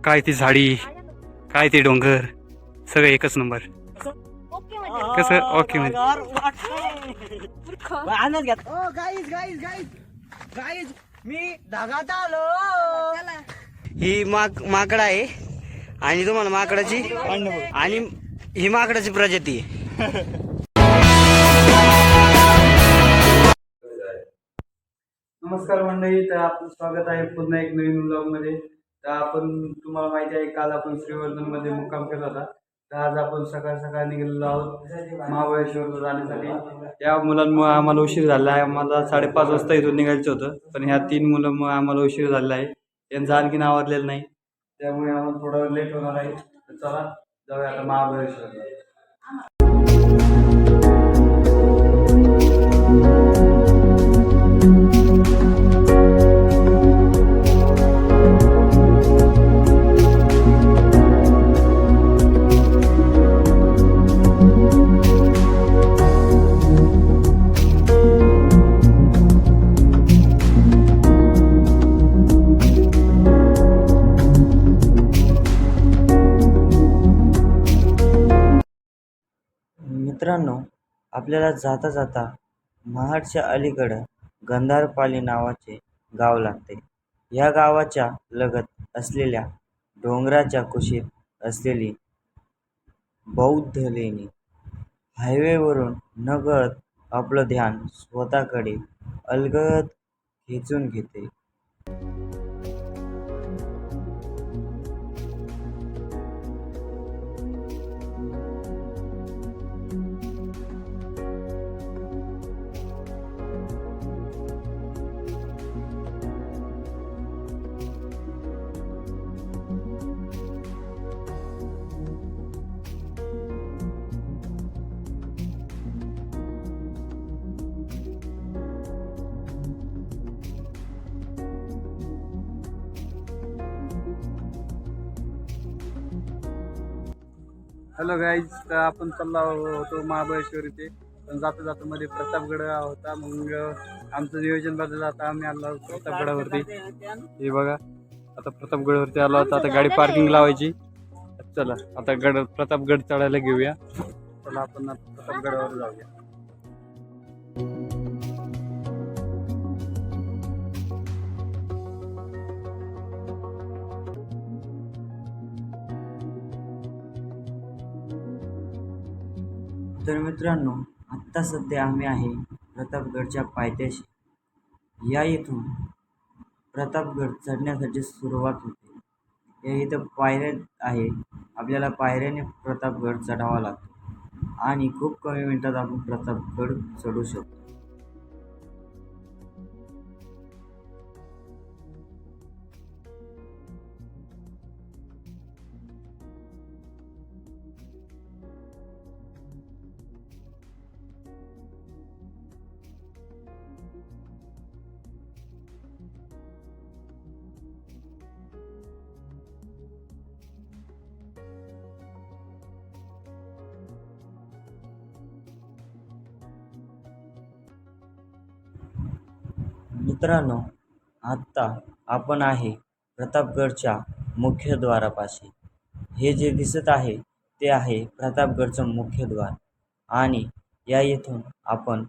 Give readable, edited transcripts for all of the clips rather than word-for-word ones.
काय ती झाडी, काय ते डोंगर, सगळं एकच नंबर. कसं ओके म्हणजे मी ढगात आलो. ही माकड आहे आणि तुम्हाला माकडाची आणि ही माकडाची प्रजाती आहे. नमस्कार मंडळी, तर आपलं स्वागत आहे पुन्हा एक नवीन व्लॉग मध्ये. तर आपण तुम्हाला माहिती आहे, काल आपण श्रीवर्धन मध्ये मुक्काम केला होता. तर आज आपण सकाळ सकाळ निघालेलो आहोत महाबळेश्वरला जाण्यासाठी. या मुलांमुळे आम्हाला उशीर झाला आहे. आम्हाला 5:30 वाजता इथून निघायचं होतं, पण ह्या 3 मुलांमुळे आम्हाला उशीर झालेला आहे. यांचं आणखीन आवरलेलं नाही, त्यामुळे आम्हाला थोडं लेट होणार आहे. तर चला जाऊया आता महाबळेश्वरला. मित्रांनो, आपल्याला जाता जाता महाडच्या अलीकडं गंधारपाली नावाचे गाव लागते. या गावाच्या लगत असलेल्या डोंगराच्या कुशीत असलेली बौद्ध लेणी हायवेवरून नकळत आपलं ध्यान स्वतःकडे अलगद खेचून घेते. हॅलो गाईज, तर आपण चाललो होतो महाबळेश्वर इथे. पण जाता जाता मध्ये प्रतापगड होता. मग आमचं नियोजन बदललं. आता आम्ही आलो आहोत प्रतापगडावरती. हे बघा, आता प्रतापगडवरती आलो होतो. आता गाडी पार्किंग लावायची. चला आता प्रतापगड चढायला घेऊया. चला आपण प्रतापगडावर जाऊया. तर मित्रांनो, आत्ता सध्या आम्ही आहे प्रतापगडच्या पायथ्याशी. या इथून प्रतापगड चढण्यासाठी सुरुवात होते. या इथं पायऱ्या आहे. आपल्याला पायऱ्याने प्रतापगड चढावा लागतो आणि खूप कमी मिनिटात आपण प्रतापगड चढू शकतो. मित्रांनो, आत्ता आपण आहे प्रतापगडच्या मुख्यद्वारापाशी. हे जे दिसत आहे ते आहे प्रतापगडचं मुख्यद्वार आणि या इथून आपण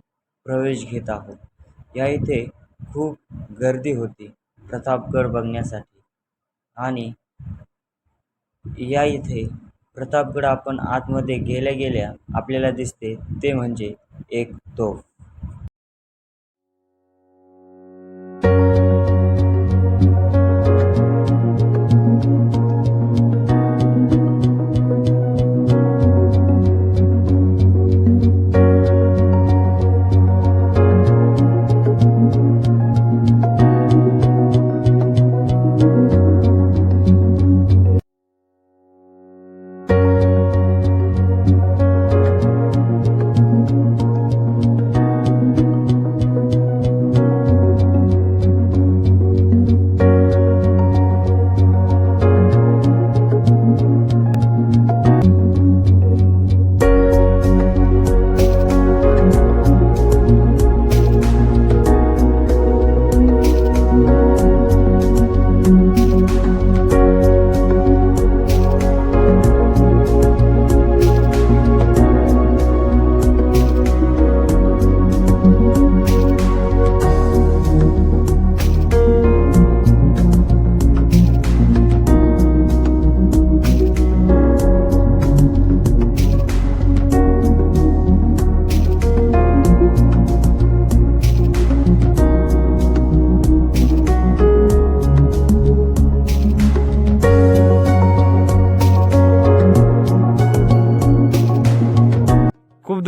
प्रवेश घेत आहोत. या इथे खूप गर्दी होती प्रतापगड बघण्यासाठी आणि या इथे प्रतापगड आपण आतमध्ये गेल्या गेल्या आपल्याला दिसते ते म्हणजे एक तोफ.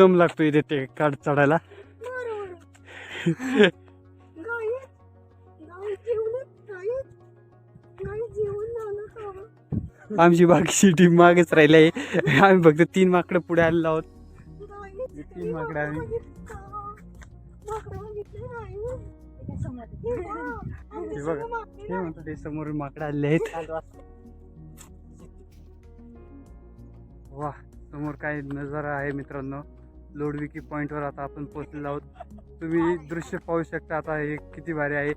दम लागतो इथे ते काढ चढायला. आमची बाकीची टीम मागेच राहिली आहे. आम्ही फक्त 3 माकडं पुढे आलेलो आहोत. 3 माकडं आम्ही. हे बघा हे म्हणतात ते समोरून माकडं आलेले आहेत. वा समोर काय नजारा आहे मित्रांनो. लोडविकी पॉइंटवर आता आपण पोहोचलेलो आहोत. तुम्ही दृश्य पाहू शकता आता हे किती भारी आहे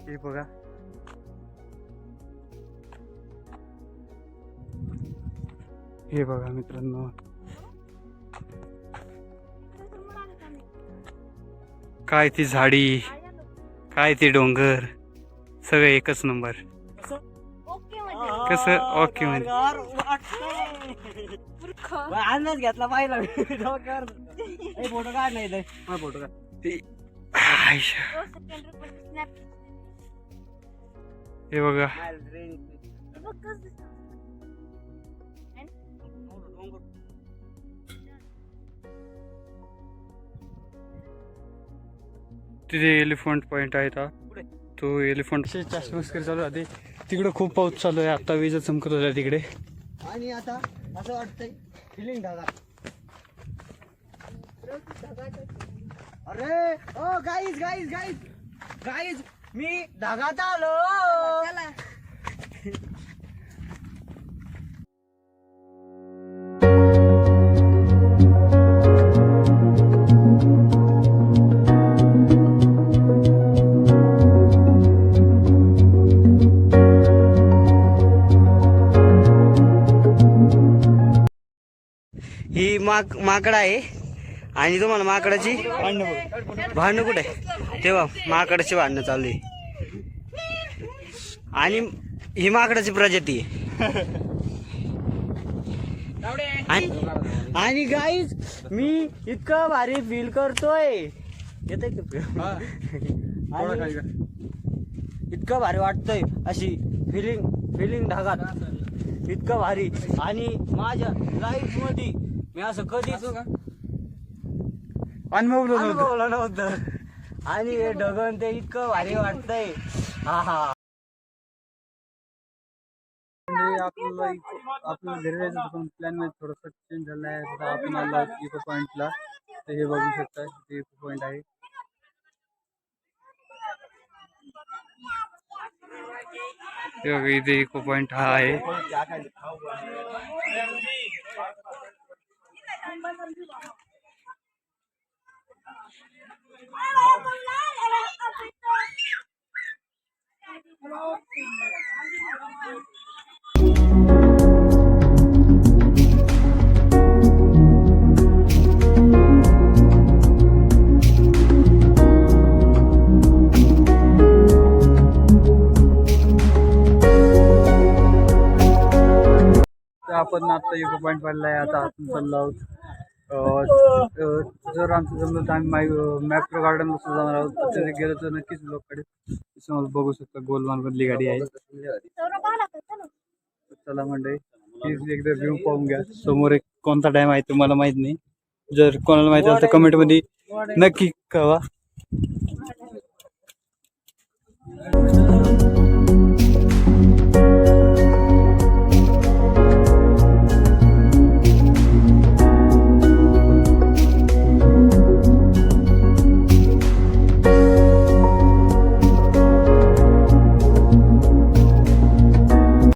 हे बघा. हे बघा मित्रांनो काय ती झाडी काय ते डोंगर सगळं एकच नंबर. कसं ओके म्हणजे अंदाज घेतला पाहिला फोटो काढ नाही फोटो का हे बघा तिथे एलिफंट पॉइंट आहे का तो एलिफंट मस्करी चालू राहते. तिकडे खूप पाऊस चालू आहे. आता वीज चमकत होत्या तिकडे. आणि आता असं वाटतंय फिलिंग ढगा. अरे ओ गाईज गाईज गाईज गाईज मी ढगात आलो. ही माकड आहे आणि तुम्हाला माकडाची भांडणं कुठे आहे तेव्हा माकडाची भांडणं चालू आहे. आणि ही माकडाची प्रजाती आहे. आणि गाईज मी इतकं भारी फील करतोय येतंय इतकं भारी वाटतंय अशी फिलिंग ढगात इतकं भारी. आणि माझ्या लाईफ मध्ये मी असं कधीच अनुभवलं नव्हतं. आणि हे ढगन ते इतकं भारी वाटतंय. हा हा आपल्याला घरी जायचं पण प्लॅन मध्ये थोडंसं चेंज झालं आहे. आता आपण आलो आहोत इको पॉइंटला. तर हे बघू शकता हे इको पॉइंट आहे. इथे इको पॉइंट हा आहे. आपण आता इको पॉइंट पाहिला आहे. आता आपण चाललो आहोत. जर आमचं जमलं तर आम्ही मॅप्रो गार्डन सुद्धा जाणार आहोत. तिथे गेलो तर नक्कीच ब्लॉग काढेल. समोर बघू शकता गोलमाल मधली गाडी आहे. चला मंडळी प्लीज एकदा व्ह्यू पाहून घ्या. समोर एक कोणता डॅम आहे तुम्हाला माहित नाही. जर कोणाला माहिती असेल तर कमेंट मध्ये नक्की कळवा.